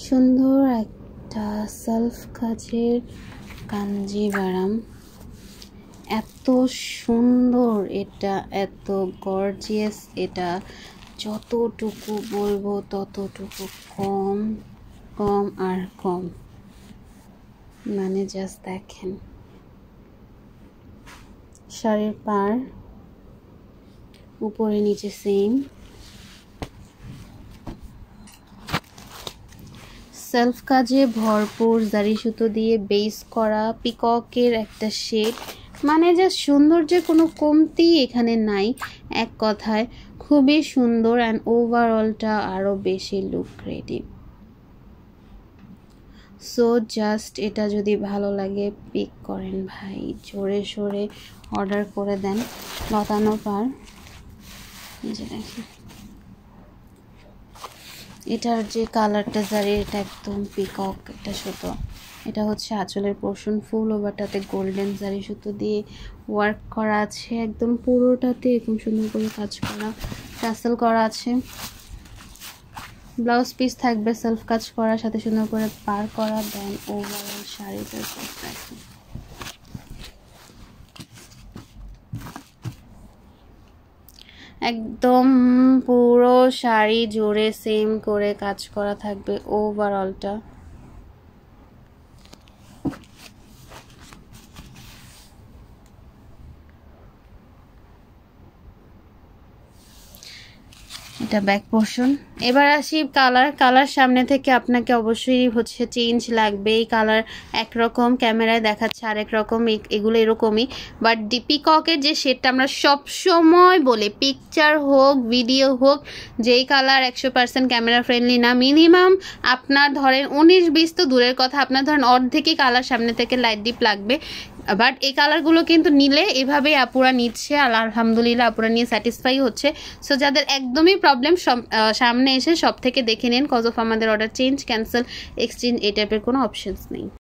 সুন্দর একটা সেলফ কাজের কাঞ্জিভারাম, এত সুন্দর, এটা এত গর্জিয়াস, এটা যতটুকু বলবো ততটুকু কম কম আর কম। মানে জাস্ট দেখেন, শাড়ির পার উপরে নিচে সেম, সেলফ কাজে ভরপুর, জারি সুতো দিয়ে বেস করা পিককের একটা শেড। মানে যা সৌন্দর্যের কোনো কমতি এখানে নাই, এক কথায় খুবই সুন্দর অ্যান্ড ওভারঅলটা আরও বেশি লুক্রেটিভ। সো জাস্ট এটা যদি ভালো লাগে পিক করেন ভাই, জোরে সোরে অর্ডার করে দেন। লতানো পার, যে দেখেন এটার যে কালারটা জারি, এটা একদম পিকক একটা সুতো। এটা হচ্ছে আঁচলের পোর্শন, ফুল ওভারটাতে গোল্ডেন জারি সুতো দিয়ে ওয়ার্ক করা আছে, একদম পুরোটাতে এরকম সুন্দর করে কাজ করা, টাসেল করা আছে। ব্লাউজ পিস থাকবে সেলফ কাজ করার সাথে সুন্দর করে পার করা। দেন ওভারঅল শাড়িটা দেখেন, একদম পুরো শাড়ি জুড়ে সেম করে কাজ করা থাকবে ওভারঅলটা। এটা ব্যাক পোর্শন। এবার আসি কালার সামনে থেকে আপনাকে অবশ্যই হচ্ছে চেঞ্জ লাগবে। এই কালার একরকম, ক্যামেরায় দেখাচ্ছে আরেক রকম, এগুলো এরকমই। বাট পিককের যে শেডটা আমরা সবসময় বলি, পিকচার হোক ভিডিও হোক, যেই কালার 100% ক্যামেরা ফ্রেন্ডলি না, মিনিমাম আপনার ধরেন 19-20 তো দূরের কথা, আপনার ধরেন অর্ধেকই কালার সামনে থেকে লাইট ডিপ লাগবে। বাট এই কালারগুলো কিন্তু নিলে এভাবেই আপুরা নিচ্ছে, আর আলহামদুলিল্লাহ আপুরা নিয়ে স্যাটিসফাই হচ্ছে। সো যাদের একদমই প্রবলেম, সামনে এসে সব থেকে দেখে নিন, কজ অফ আমাদের অর্ডার চেঞ্জ, ক্যান্সেল, এক্সচেঞ্জ এই টাইপের কোনো অপশনস নেই।